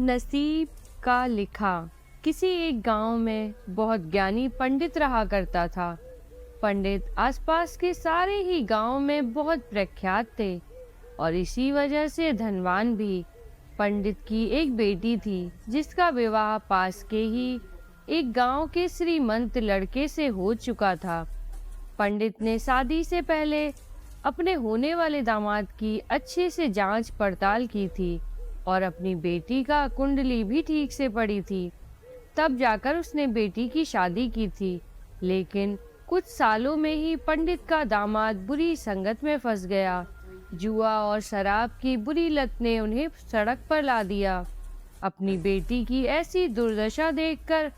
नसीब का लिखा। किसी एक गांव में बहुत ज्ञानी पंडित रहा करता था। पंडित आसपास के सारे ही गांव में बहुत प्रख्यात थे और इसी वजह से धनवान भी। पंडित की एक बेटी थी जिसका विवाह पास के ही एक गांव के श्रीमंत लड़के से हो चुका था। पंडित ने शादी से पहले अपने होने वाले दामाद की अच्छे से जांच पड़ताल की थी और अपनी बेटी का कुंडली भी ठीक से पड़ी थी। तब जाकर उसने बेटी की शादी की थी। लेकिन कुछ सालों में ही पंडित का दामाद बुरी संगत में फंस गया। जुआ और शराब की बुरी लत ने उन्हें सड़क पर ला दिया। अपनी बेटी की ऐसी दुर्दशा देखकर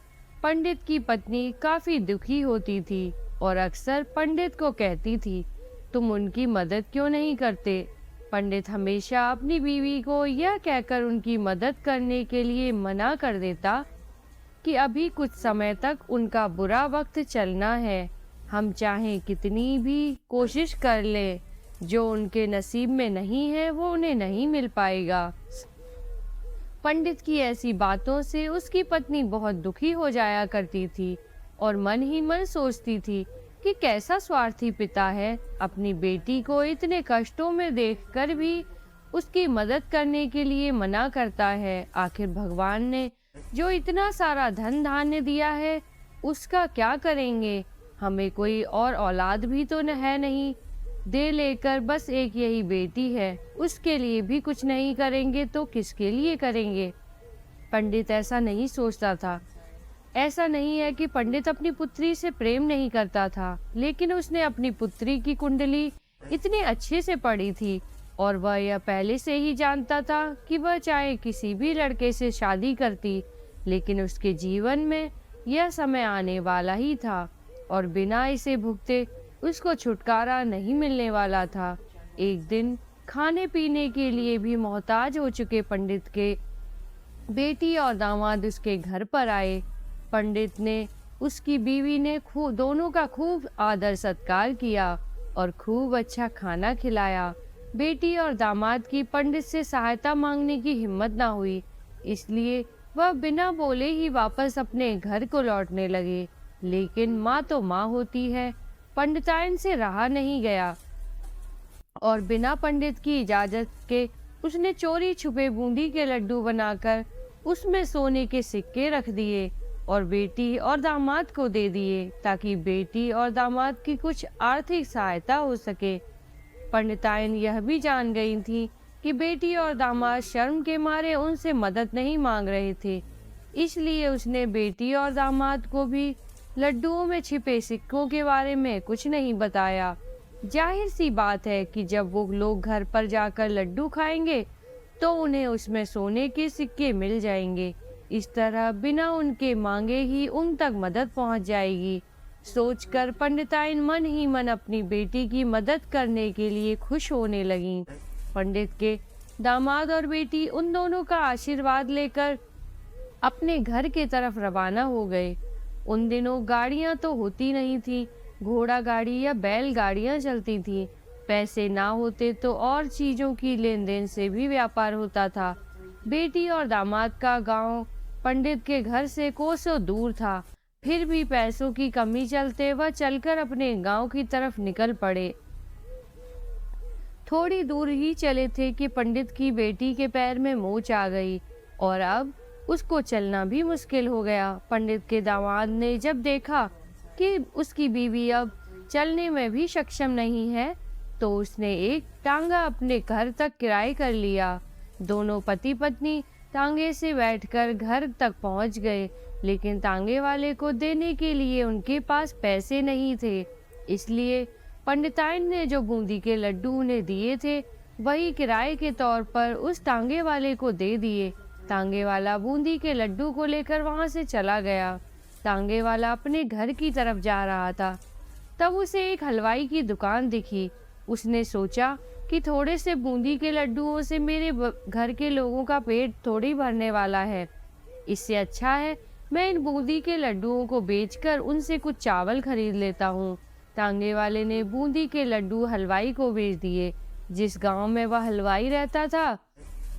पंडित की पत्नी काफी दुखी होती थी और अक्सर पंडित को कहती थी, तुम उनकी मदद क्यों नहीं करते? पंडित हमेशा अपनी बीवी को यह कहकर उनकी मदद करने के लिए मना कर देता कि अभी कुछ समय तक उनका बुरा वक्त चलना है। हम चाहे कितनी भी कोशिश कर ले, जो उनके नसीब में नहीं है वो उन्हें नहीं मिल पाएगा। पंडित की ऐसी बातों से उसकी पत्नी बहुत दुखी हो जाया करती थी और मन ही मन सोचती थी कि कैसा स्वार्थी पिता है, अपनी बेटी को इतने कष्टों में देखकर भी उसकी मदद करने के लिए मना करता है। आखिर भगवान ने जो इतना सारा धन धान्य दिया है उसका क्या करेंगे? हमें कोई और औलाद भी तो है नहीं, दे लेकर बस एक यही बेटी है, उसके लिए भी कुछ नहीं करेंगे तो किसके लिए करेंगे? पंडित ऐसा नहीं सोचता था। ऐसा नहीं है कि पंडित अपनी पुत्री से प्रेम नहीं करता था, लेकिन उसने अपनी पुत्री की कुंडली इतने अच्छे से पढ़ी थी और वह यह पहले से ही जानता था कि वह चाहे किसी भी लड़के से शादी करती, लेकिन उसके जीवन में यह समय आने वाला ही था और बिना इसे भुगते उसको छुटकारा नहीं मिलने वाला था। एक दिन खाने पीने के लिए भी मोहताज हो चुके पंडित के बेटी और दामाद उसके घर पर आए। पंडित ने उसकी बीवी ने दोनों का खूब आदर सत्कार किया और खूब अच्छा खाना खिलाया। बेटी और दामाद की पंडित से सहायता मांगने की हिम्मत ना हुई, इसलिए वह बिना बोले ही वापस अपने घर को लौटने लगे। लेकिन माँ तो माँ होती है, पंडिताइन से रहा नहीं गया और बिना पंडित की इजाजत के उसने चोरी छुपे बूंदी के लड्डू बनाकर उसमें सोने के सिक्के रख दिए और बेटी और दामाद को दे दिए ताकि बेटी और दामाद की कुछ आर्थिक सहायता हो सके। पंडिताइन यह भी जान गई थी कि बेटी और दामाद शर्म के मारे उनसे मदद नहीं मांग रहे थे, इसलिए उसने बेटी और दामाद को भी लड्डुओं में छिपे सिक्कों के बारे में कुछ नहीं बताया। जाहिर सी बात है कि जब वो लोग घर पर जाकर लड्डू खाएंगे तो उन्हें उसमें सोने के सिक्के मिल जाएंगे। इस तरह बिना उनके मांगे ही उन तक मदद पहुंच जाएगी। सोचकर पंडिताइन मन ही मन अपनी बेटी की मदद करने के लिए खुश होने लगी। पंडित के दामाद और बेटी उन दोनों का आशीर्वाद लेकर अपने घर की तरफ रवाना हो गए। उन दिनों गाड़ियां तो होती नहीं थी, घोड़ा गाड़ी या बैल गाड़ियां चलती थी। पैसे ना होते तो और चीजों की लेन देन से भी व्यापार होता था। बेटी और दामाद का गांव पंडित के घर से कोसों दूर था, फिर भी पैसों की कमी चलते वह चलकर अपने गांव की तरफ निकल पड़े। थोड़ी दूर ही चले थे कि पंडित की बेटी के पैर में मोच आ गई और अब उसको चलना भी मुश्किल हो गया। पंडित के दामाद ने जब देखा कि उसकी बीवी अब चलने में भी सक्षम नहीं है, तो उसने एक टांगा अपने घर तक किराए कर लिया। दोनों पति पत्नी टांगे से बैठकर घर तक पहुंच गए, लेकिन टांगे वाले को देने के लिए उनके पास पैसे नहीं थे। इसलिए पंडिताइन ने जो बूंदी के लड्डू उन्हें दिए थे वही किराए के तौर पर उस टांगे वाले को दे दिए। टांगे वाला बूंदी के लड्डू को लेकर वहां से चला गया। टांगे वाला अपने घर की तरफ जा रहा था, तब उसे एक हलवाई की दुकान दिखी। उसने सोचा कि थोड़े से बूंदी के लड्डुओं से मेरे घर के लोगों का पेट थोड़ी भरने वाला है। इससे अच्छा है मैं इन बूंदी के लड्डुओं को बेचकर उनसे कुछ चावल खरीद लेता हूँ। टांगे वाले ने बूंदी के लड्डू हलवाई को बेच दिए। जिस गांव में वह हलवाई रहता था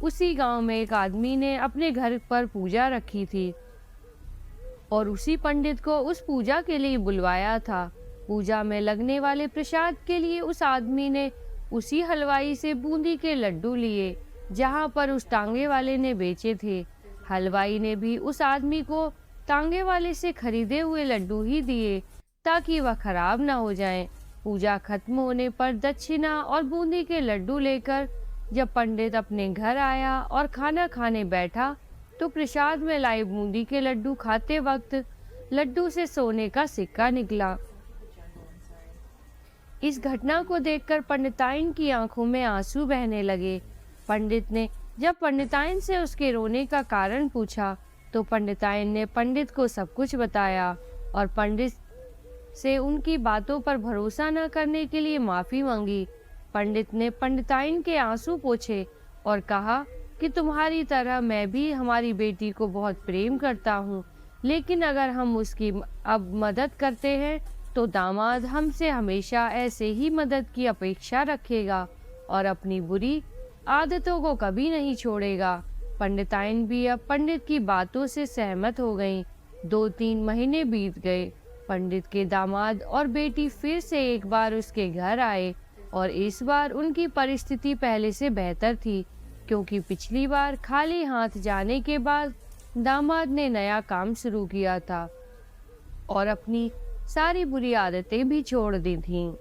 उसी गांव में एक आदमी ने अपने घर पर पूजा रखी थी और उसी पंडित को उस पूजा के लिए बुलवाया था। पूजा में लगने वाले प्रसाद के लिए उस आदमी ने उसी हलवाई से बूंदी के लड्डू लिए जहां पर उस तांगे वाले ने बेचे थे। हलवाई ने भी उस आदमी को तांगे वाले से खरीदे हुए लड्डू ही दिए ताकि वह खराब ना हो जाएं। पूजा खत्म होने पर दक्षिणा और बूंदी के लड्डू लेकर जब पंडित अपने घर आया और खाना खाने बैठा तो प्रसाद में लाई बूंदी के लड्डू खाते वक्त लड्डू से सोने का सिक्का निकला। इस घटना को देखकर पंडिताइन की आंखों में आंसू बहने लगे। पंडित ने जब पंडिताइन से उसके रोने का कारण पूछा तो पंडिताइन ने पंडित को सब कुछ बताया और पंडित से उनकी बातों पर भरोसा न करने के लिए माफी मांगी। पंडित ने पंडिताइन के आंसू पोंछे और कहा कि तुम्हारी तरह मैं भी हमारी बेटी को बहुत प्रेम करता हूँ, लेकिन अगर हम उसकी अब मदद करते हैं तो दामाद हमसे हमेशा ऐसे ही मदद की अपेक्षा रखेगा और अपनी बुरी आदतों को कभी नहीं छोड़ेगा। पंडिताइन भी अब पंडित की बातों से सहमत हो गईं। 2-3 महीने बीत गए। पंडित के दामाद और बेटी फिर से एक बार उसके घर आए और इस बार उनकी परिस्थिति पहले से बेहतर थी, क्योंकि पिछली बार खाली हाथ जाने के बाद दामाद ने नया काम शुरू किया था और अपनी सारी बुरी आदतें भी छोड़ दी थीं।